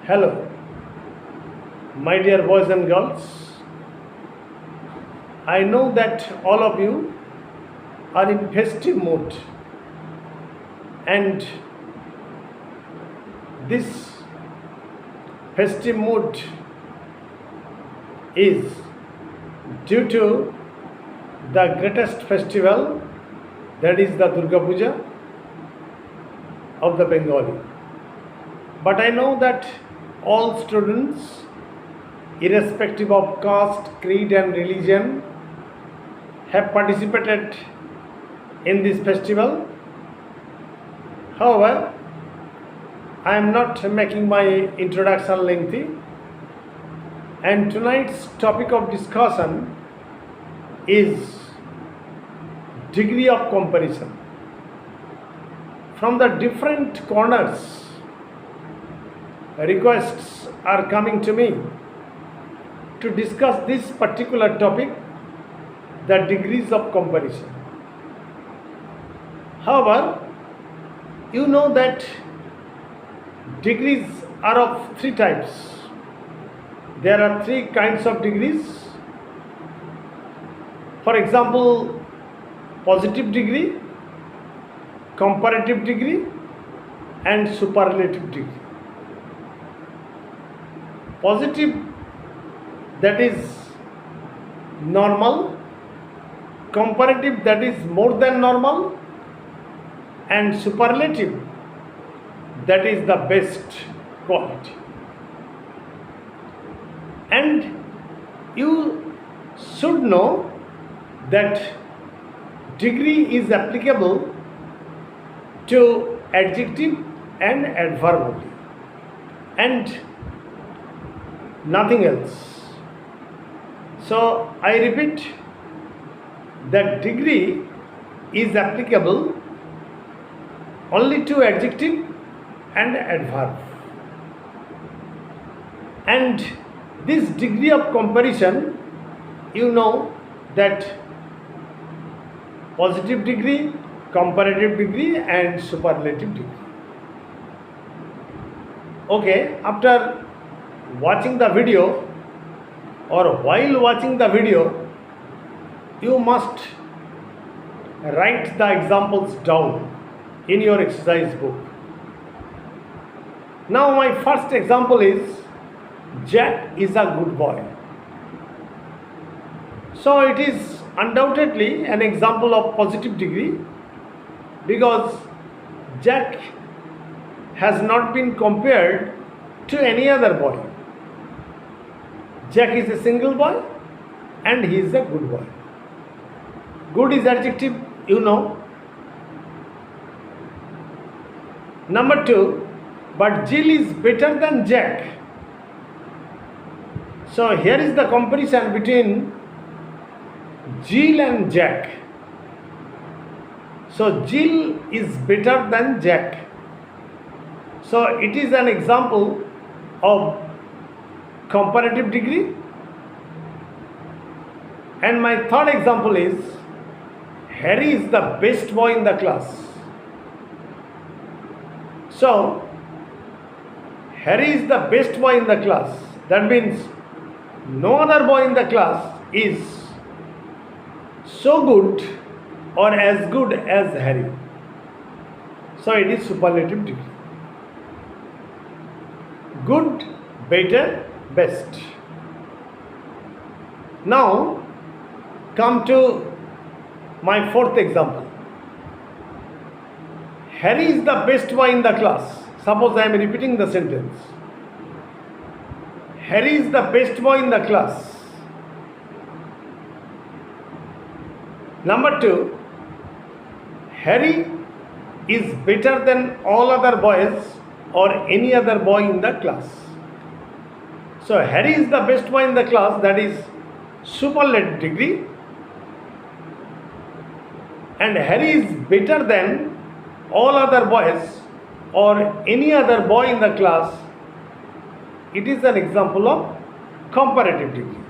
Hello, my dear boys and girls. I know that all of you are in festive mood, and this festive mood is due to the greatest festival, that is the Durga Puja of the Bengali. But I know that all students, irrespective of caste, creed and religion, have participated in this festival. However, I am not making my introduction lengthy, and tonight's topic of discussion is degree of comparison. From the different corners, requests are coming to me to discuss this particular topic, the degrees of comparison. However, you know that degrees are of three types. There are three kinds of degrees. For example, positive degree, comparative degree, and superlative degree. Positive, that is normal, comparative, that is more than normal, and superlative, that is the best quality. And you should know that degree is applicable to adjective and adverb only, and nothing else. So I repeat that degree is applicable only to adjective and adverb. And this degree of comparison, you know that positive degree, comparative degree and superlative degree. Okay, after watching the video or while watching the video, you must write the examples down in your exercise book. Now my first example is Jack is a good boy. So it is undoubtedly an example of positive degree because Jack has not been compared to any other boy. Jack is a single boy and he is a good boy. Good is adjective, you know. Number two, but Jill is better than Jack. So here is the comparison between Jill and Jack. So Jill is better than Jack. So it is an example of comparative degree. And my third example is Harry is the best boy in the class. So Harry is the best boy in the class. That means no other boy in the class is so good or as good as Harry. So it is superlative degree. Good, better, best. Now come to my fourth example. Harry is the best boy in the class. Suppose I am repeating the sentence. Harry is the best boy in the class. Number two, Harry is better than all other boys or any other boy in the class. So Harry is the best boy in the class, that is superlative degree, and Harry is better than all other boys or any other boy in the class. It is an example of comparative degree.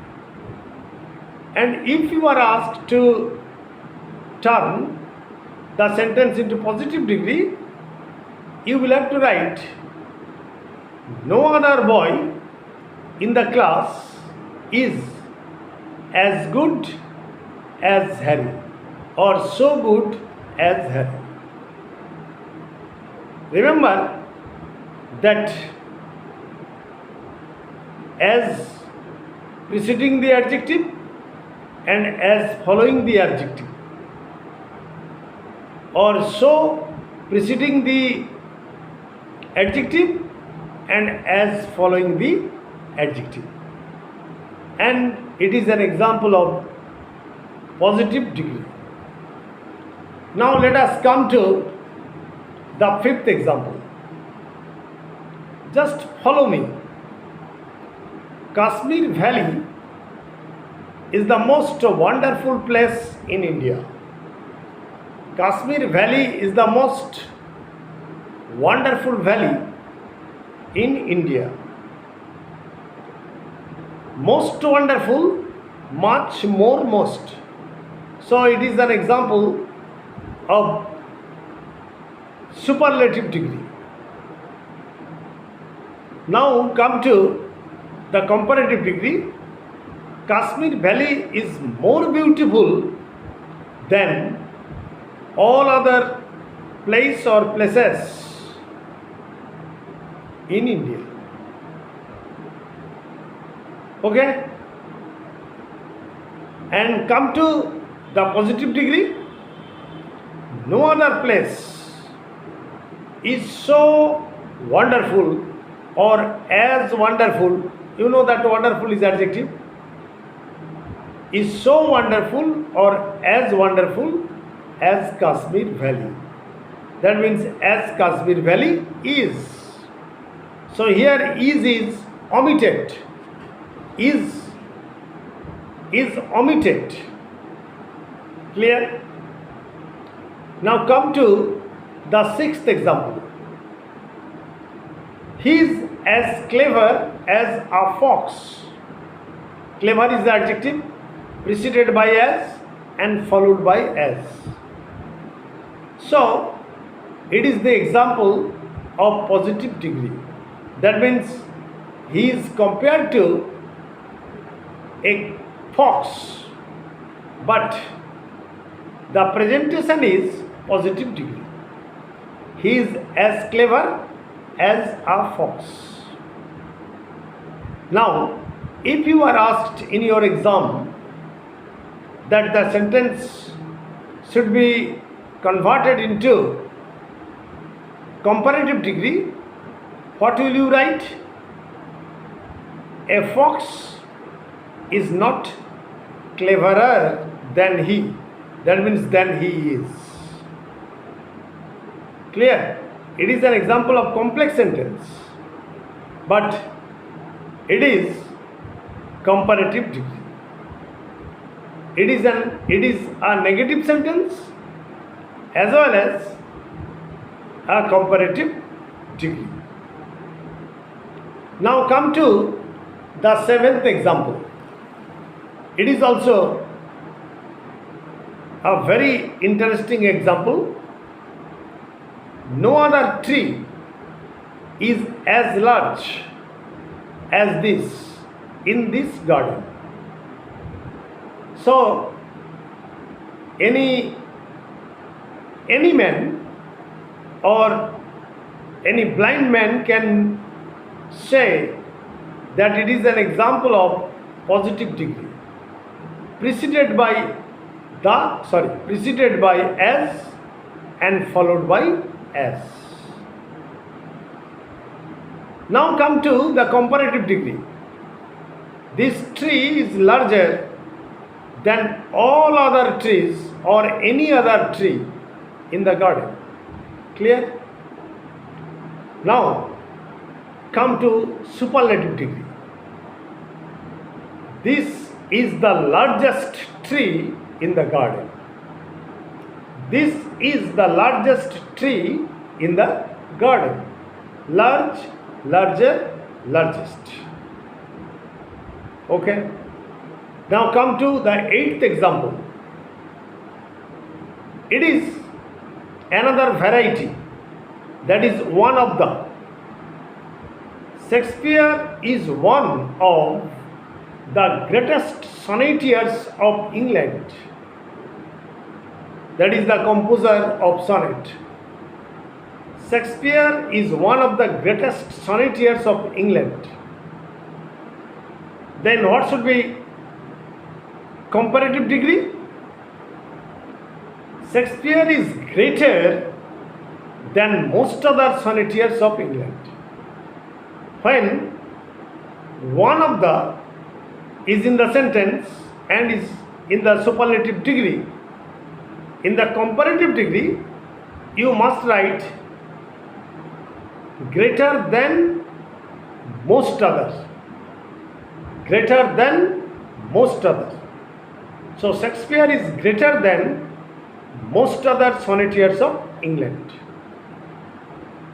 And if you are asked to turn the sentence into positive degree, you will have to write No other boy in the class is as good as Harry or so good as Harry. Remember that as preceding the adjective and as following the adjective, or so preceding the adjective and as following the adjective. And it is an example of positive degree. Now let us come to the fifth example. Just follow me. Kashmir Valley is the most wonderful place in India. Kashmir Valley is the most wonderful valley in India. Most wonderful, much more most. So it is an example of superlative degree. Now come to the comparative degree. Kashmir Valley is more beautiful than all other places or places in India. Okay? And come to the positive degree. No other place is so wonderful or as wonderful. You know that wonderful is adjective. Is so wonderful or as wonderful as Kashmir Valley. That means as Kashmir Valley is. So here is omitted. Is omitted. Clear? Now come to the sixth example. He is as clever as a fox. Clever is the adjective preceded by as and followed by as. So it is the example of positive degree. That means he is compared to a fox, but the presentation is positive degree. He is as clever as a fox. Now, if you are asked in your exam that the sentence should be converted into comparative degree, what will you write? A fox is not cleverer than he. That means than he is. Clear? It is an example of complex sentence, but it is comparative degree. It is a negative sentence as well as a comparative degree. Now come to the seventh example. It is also a very interesting example. No other tree is as large as this in this garden. So any man or any blind man can say that it is an example of positive degree preceded by as and followed by as. Now come to the comparative degree. This tree is larger than all other trees or any other tree in the garden. Clear? Now come to superlative degree. This is the largest tree in the garden. This is the largest tree in the garden. Large, larger, largest. Okay. Now come to the eighth example. It is another variety, that is one of the Shakespeare is one of the greatest sonnetiers of England. That is the composer of sonnet. Shakespeare is one of the greatest sonnetiers of England. Then what should be comparative degree? Shakespeare is greater than most other sonnetiers of England. When one of the is in the sentence and is in the superlative degree, in the comparative degree, you must write greater than most others. Greater than most others. So Shakespeare is greater than most other sonnetiers of England.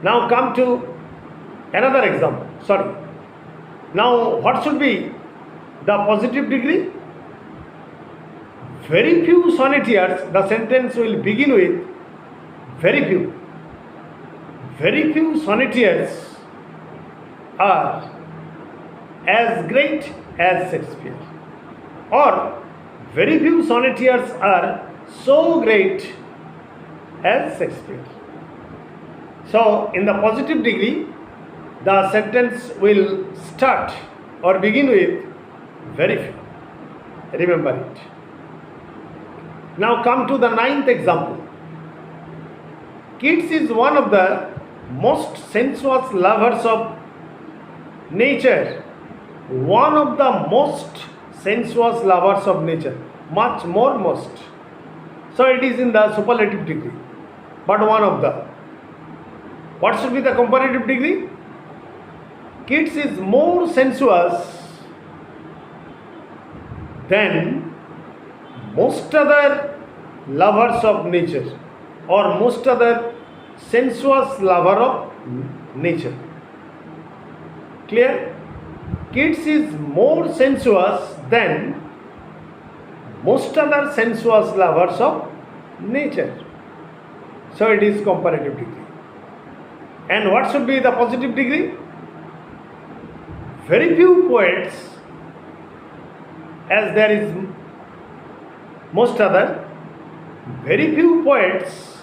Now come to another example. Sorry. Now what should be the positive degree? Very few sonnetiers, the sentence will begin with very few. Very few sonnetiers are as great as Shakespeare, or very few sonnetiers are so great as Shakespeare. So in the positive degree, the sentence will start or begin with very few. Remember it. Now come to the ninth example. Keats is one of the most sensuous lovers of nature. One of the most sensuous lovers of nature. Much more most. So it is in the superlative degree. But one of the. What should be the comparative degree? Keats is more sensuous than most other lovers of nature, or most other sensuous lover of nature. Clear? Keats is more sensuous than most other sensuous lovers of nature. So it is comparative degree. And what should be the positive degree? Very few poets, as there is most other, very few poets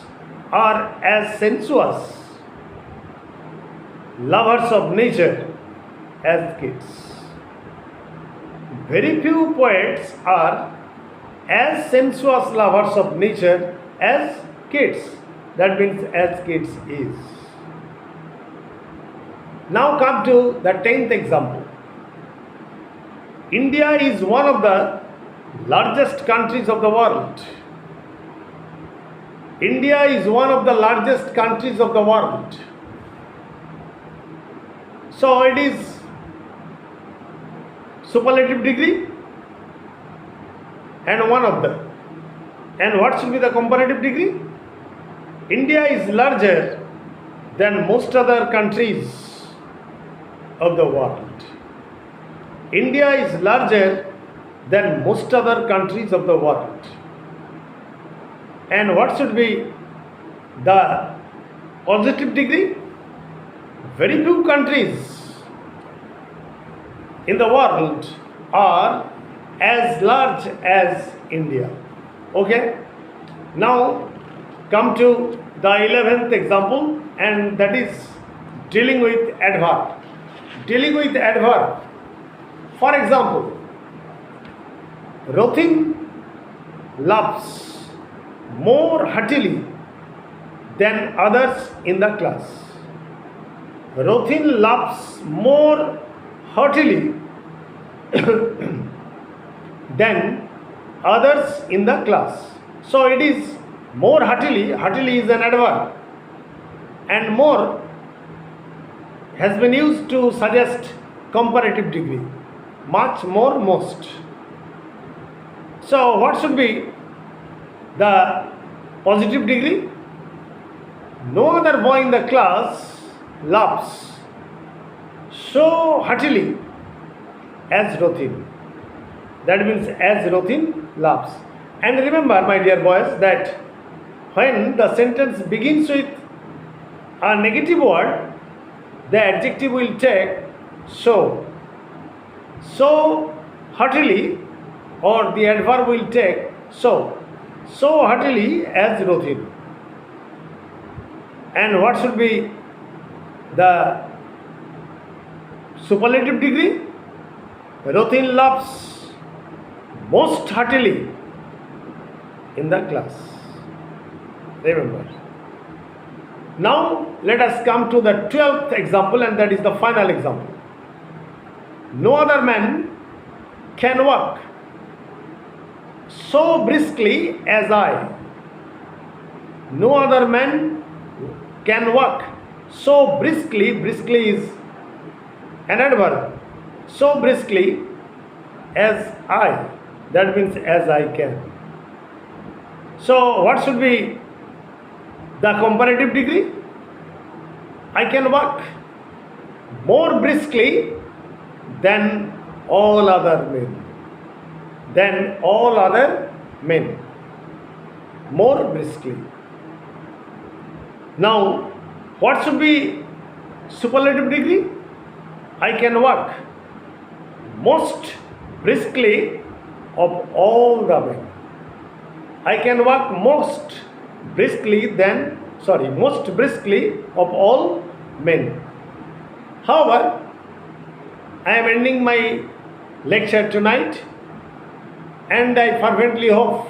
are as sensuous lovers of nature as Keats. Very few poets are as sensuous lovers of nature as Keats. That means as Keats is. Now come to the 10th example. India is one of the largest countries of the world. India is one of the largest countries of the world. So it is superlative degree and one of the. And what should be the comparative degree? India is larger than most other countries of the world. India is larger than most other countries of the world. And what should be the positive degree? Very few countries in the world are as large as India. Okay? Now come to the 11th example, and that is dealing with adverb. Dealing with adverb. For example, Rothin laughs more heartily than others in the class. Rothin laughs more heartily than others in the class. So it is more heartily. Heartily is an adverb, and more has been used to suggest comparative degree. Much more, most. So what should be the positive degree? No other boy in the class laughs so heartily as Rothin. That means as Rothin laughs. And remember, my dear boys, that when the sentence begins with a negative word, the adjective will take So, so heartily, or the adverb will take so heartily as Rothil. And what should be the superlative degree? Rothil laughs most heartily in the class. Remember. Now let us come to the 12th example, and that is the final example. No other man can walk so briskly as I. No other man can walk so briskly. Briskly is an adverb. So briskly as I. That means as I can. So what should be the comparative degree? I can walk more briskly than all other men. Than all other men. More briskly. Now, what should be superlative degree? I can walk most briskly of all the men. I can walk most briskly of all men. However, I am ending my lecture tonight, and I fervently hope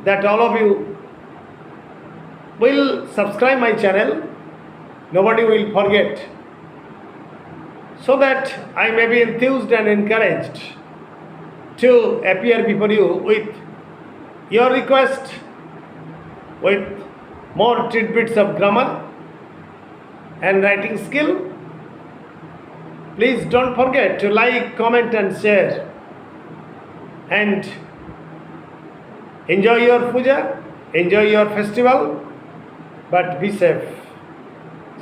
that all of you will subscribe my channel. Nobody will forget, so that I may be enthused and encouraged to appear before you with your request, with more tidbits of grammar and writing skill. Please don't forget to like, comment and share, and enjoy your puja, enjoy your festival, but be safe,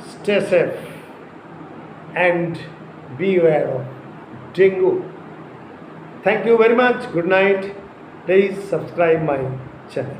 stay safe, and beware of dengue. Thank you very much. Good night. Please subscribe my channel.